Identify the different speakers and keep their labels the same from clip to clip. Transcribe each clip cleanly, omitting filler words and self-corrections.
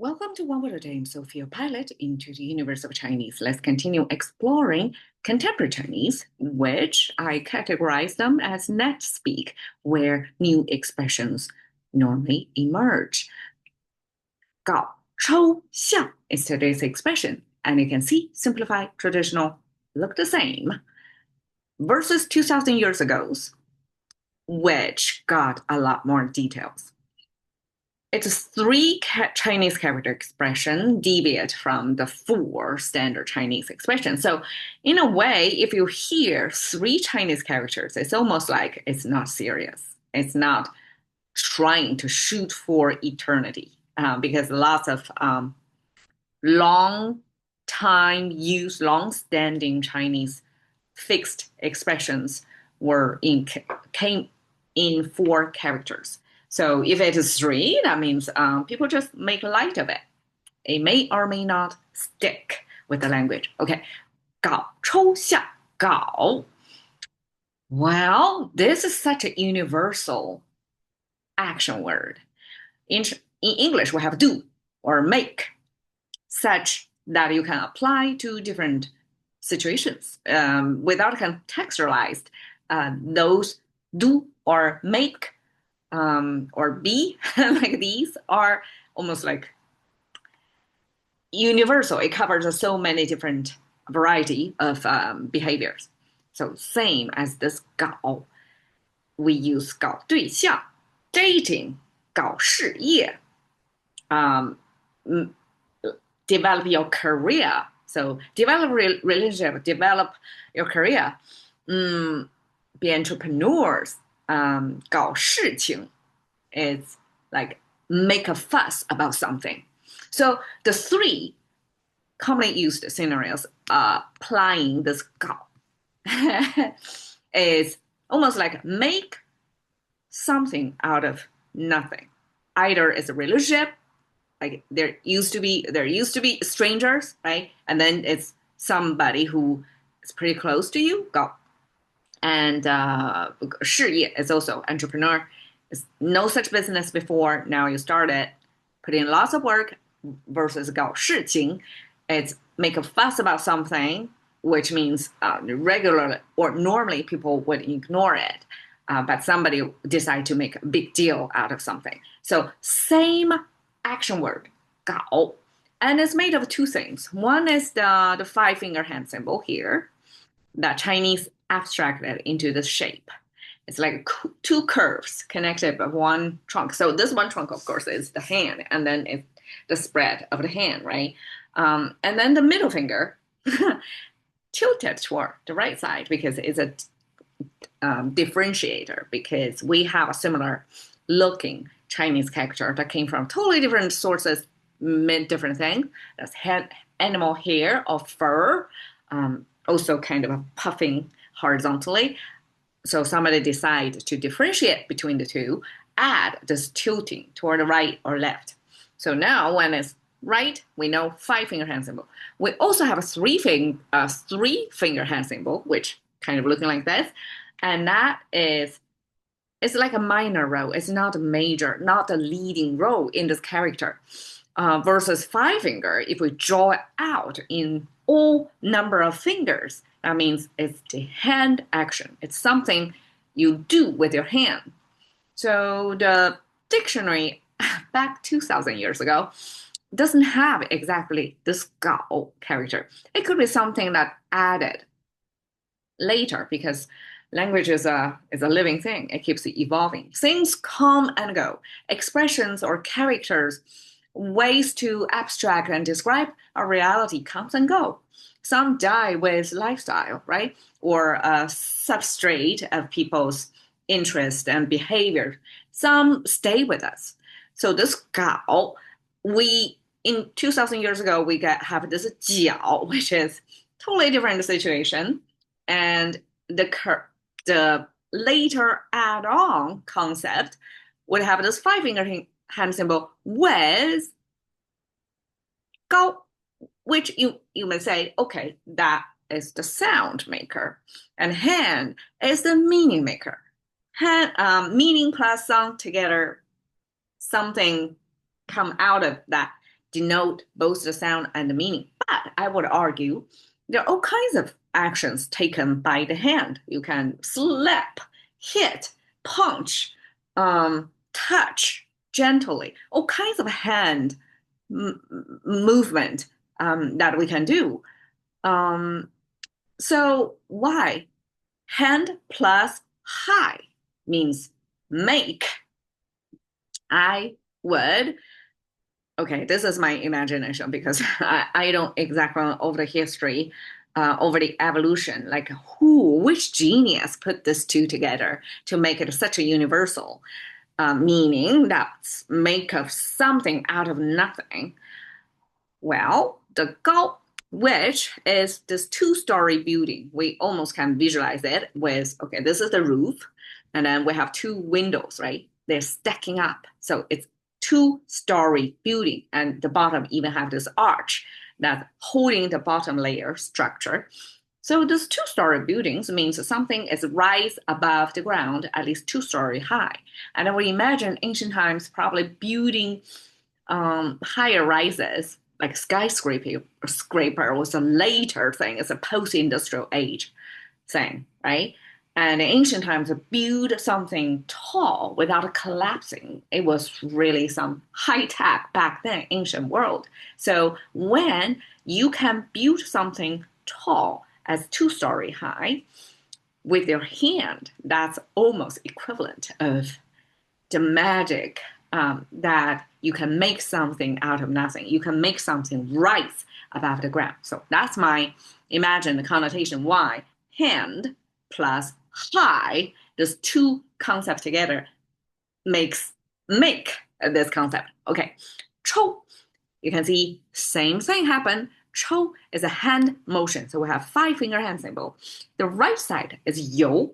Speaker 1: Welcome to One Word a Day. I'm Sophia, pilot into the universe of Chinese. Let's continue exploring contemporary Chinese, which I categorize them as net speak, where new expressions normally emerge. 搞抽象 is today's expression, and you can see simplified, traditional look the same versus 2,000 years ago, which got a lot more details. It's a three Chinese character expression deviate from the four standard Chinese expressions. So in a way, if you hear three Chinese characters, it's almost like it's not serious. It's not trying to shoot for eternity because lots of long time used, long standing Chinese fixed expressions came in four characters. So if it is three, that means people just make light of it. It may or may not stick with the language. Okay, 搞抽象搞. Well, this is such a universal action word. In English, we have do or make, such that you can apply to different situations without contextualized. Those do or make or be like these are almost like universal. It covers so many different variety of behaviors. So same as this 搞, we use 搞对象, dating, 搞事业, develop your career. So develop relationship, develop your career. Be entrepreneurs. 搞事情 is like make a fuss about something. So the three commonly used scenarios applying this 搞 is almost like make something out of nothing. Either it's a relationship, like there used to be strangers, right? And then it's somebody who is pretty close to you, 搞. And 事业 is also entrepreneur. It's no such business before. Now you start it, put in lots of work versus 搞事情. It's make a fuss about something, which means regularly or normally people would ignore it. But somebody decide to make a big deal out of something. So same action word, 搞. And it's made of two things. One is the five-finger hand symbol here that Chinese abstracted into the shape. It's like two curves connected by one trunk. So this one trunk, of course, is the hand, and then it's the spread of the hand, right? And then the middle finger tilted toward the right side because it's a differentiator, because we have a similar looking Chinese character that came from totally different sources, meant different things. That's animal hair or fur, also kind of puffing horizontally. So somebody decided to differentiate between the two, add this tilting toward the right or left. So now when it's right, we know five-finger hand symbol. We also have a three-finger hand symbol, which kind of looking like this. And that is, it's like a minor role. It's not a major, not the leading role in this character. Versus five-finger, if we draw it out in all number of fingers, that means it's the hand action. It's something you do with your hand. So the dictionary back 2,000 years ago doesn't have exactly this 搞 character. It could be something that added later, because language is a living thing. It keeps evolving. Things come and go. Expressions or characters, ways to abstract and describe a reality comes and go. Some die with lifestyle, right? Or a substrate of people's interest and behavior. Some stay with us. So this 搞, we in 2,000 years ago we have this 角, which is totally different situation, and the later add-on concept would have this five-finger hand symbol with 高, which you may say, okay, that is the sound maker, and hand is the meaning maker. Hand, meaning plus sound together, something come out of that denote both the sound and the meaning. But I would argue there are all kinds of actions taken by the hand. You can slap, hit, punch, touch gently, all kinds of hand movement that we can do. Um, so why? Hand plus high means make. I would, okay, this is my imagination because I don't exactly know over the history, over the evolution, like which genius put these two together to make it such a universal meaning that's make of something out of nothing. Well, the Gao, which is this two-story building, we almost can visualize it with, okay, this is the roof, and then we have two windows, right? They're stacking up. So it's two-story building, and the bottom even have this arch that's holding the bottom layer structure. So this two-story buildings means something is rise above the ground, at least two-story high. And then we imagine ancient times probably building higher rises, like skyscraper was a later thing. It's a post-industrial age thing, right? And in ancient times, build something tall without collapsing. It was really some high tech back then, ancient world. So when you can build something tall as two-story high with your hand, that's almost equivalent of the magic that you can make something out of nothing. You can make something rise above the ground. So that's my imagined connotation. Why hand plus high, those two concepts together make this concept. Okay, chou, you can see same thing happen. Chou is a hand motion. So we have 5-finger hand symbol. The right side is you,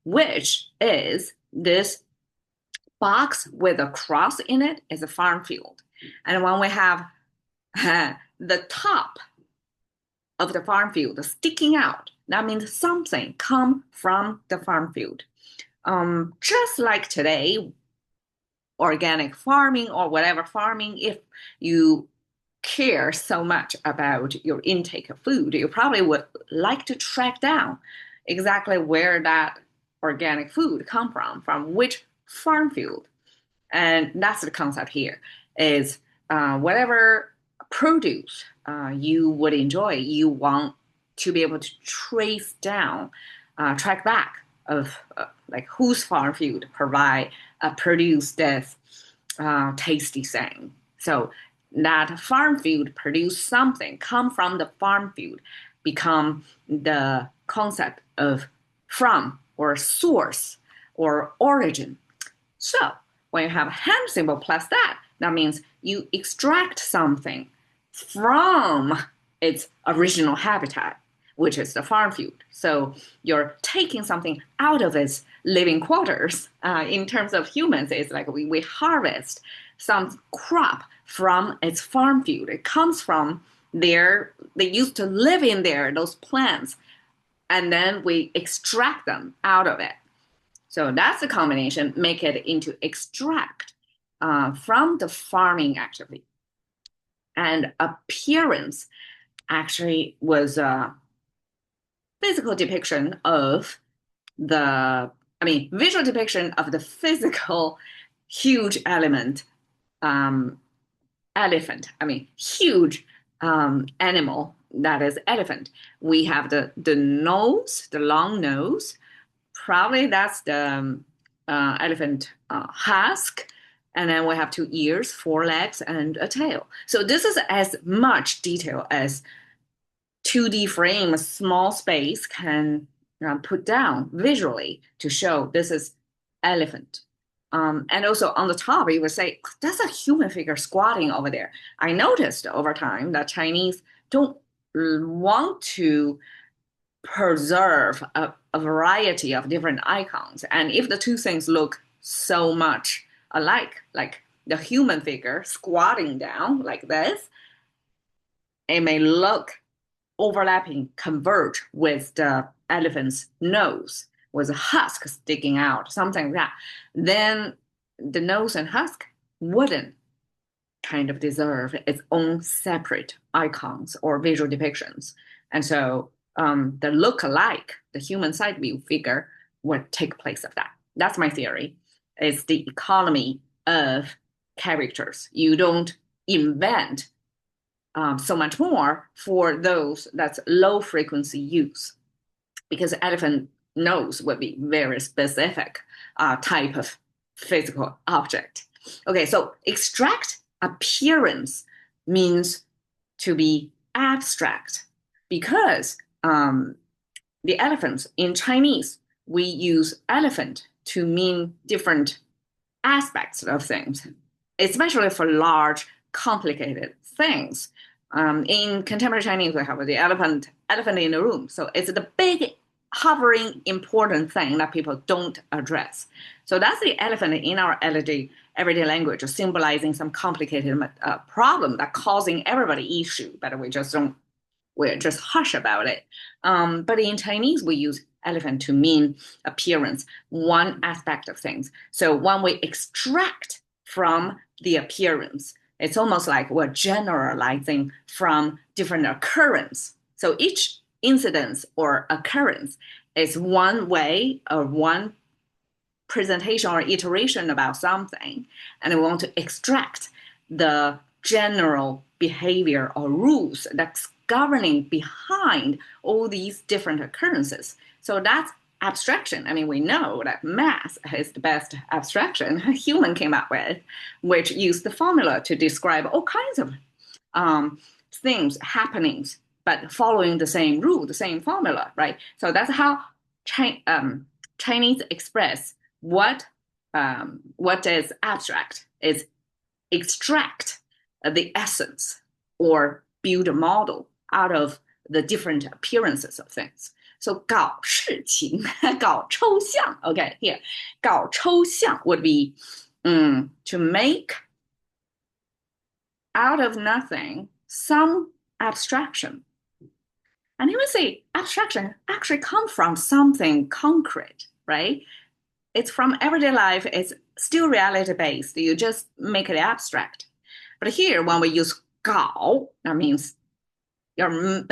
Speaker 1: which is this box with a cross in it is a farm field. And when we have the top of the farm field sticking out, that means something come from the farm field. Just like today, organic farming or whatever farming, if you care so much about your intake of food, you probably would like to track down exactly where that organic food come from which farm field. And that's the concept here is whatever produce you would enjoy, you want to be able to trace down, track back of like whose farm field produce this tasty thing. So that farm field produce something, come from the farm field, become the concept of from or source or origin. So when you have a hand symbol plus that, that means you extract something from its original habitat, which is the farm field. So you're taking something out of its living quarters. In terms of humans, it's like we harvest some crop from its farm field. It comes from there. They used to live in there, those plants, and then we extract them out of it. So that's the combination, make it into extract from the farming activity. And appearance actually was a physical depiction of visual depiction of the physical huge element, elephant. Huge animal that is elephant. We have the nose, the long nose. Probably that's the elephant husk. And then we have 2 ears, 4 legs, and a tail. So this is as much detail as 2D frame, a small space can put down visually to show this is elephant. And also on the top, you would say, that's a human figure squatting over there. I noticed over time that Chinese don't want to preserve a variety of different icons. And if the two things look so much alike, like the human figure squatting down like this, it may look overlapping, converge with the elephant's nose, with a husk sticking out, something like that. Then the nose and husk wouldn't kind of deserve its own separate icons or visual depictions. And so the look-alike, the human side view figure would take place of that. That's my theory. It's the economy of characters. You don't invent so much more for those that's low frequency use, because elephant nose would be very specific type of physical object. Okay, so extract appearance means to be abstract, because the elephants in Chinese, we use elephant to mean different aspects of things, especially for large, complicated things. In contemporary Chinese, we have the elephant in the room. So it's the big, hovering, important thing that people don't address. So that's the elephant in our everyday language, symbolizing some complicated problem that causing everybody issue, but we're just hush about it. But in Chinese, we use elephant to mean appearance, one aspect of things. So when we extract from the appearance, it's almost like we're generalizing from different occurrence. So each incidence or occurrence is one way or one presentation or iteration about something, and we want to extract the general behavior or rules that's governing behind all these different occurrences. So that's abstraction. I mean, we know that math is the best abstraction a human came up with, which used the formula to describe all kinds of things, happenings, but following the same rule, the same formula, right? So that's how Chinese express what is abstract, is extract the essence or build a model out of the different appearances of things. So 搞事情, 搞抽象. Okay, here, 搞抽象 would be to make out of nothing some abstraction. And you would say abstraction actually comes from something concrete, right? It's from everyday life. It's still reality based. You just make it abstract. But here, when we use 搞, that means you're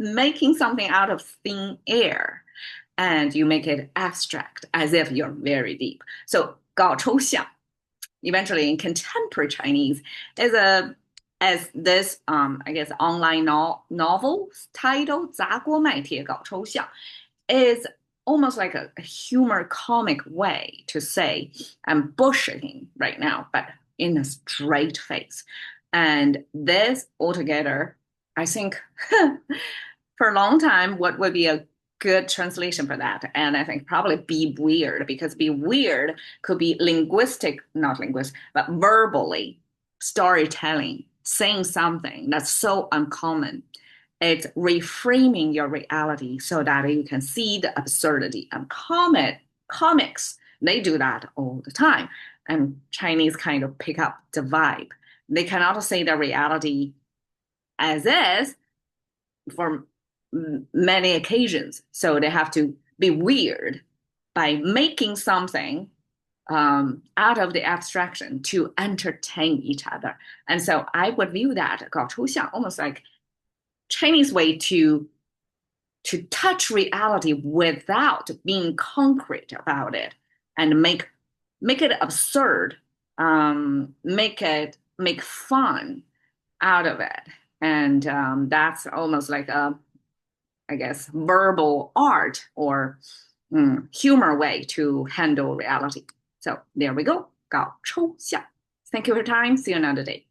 Speaker 1: making something out of thin air, and you make it abstract as if you're very deep. So 搞抽象, eventually in contemporary Chinese, as this I guess online novel title 杂锅卖铁搞抽象 is almost like a humor comic way to say I'm bullshitting right now, but in a straight face. And this altogether, I think for a long time, what would be a good translation for that? And I think probably be weird, because be weird could be not linguistic, but verbally storytelling, saying something that's so uncommon. It's reframing your reality so that you can see the absurdity. And comics, they do that all the time. And Chinese kind of pick up the vibe. They cannot say the reality as is for many occasions. So they have to be weird by making something out of the abstraction to entertain each other. And so I would view that 搞抽象 almost like Chinese way to touch reality without being concrete about it, and make it absurd, make fun out of it. And that's almost like I guess, verbal art or humor way to handle reality. So there we go. 搞抽象. Thank you for your time. See you another day.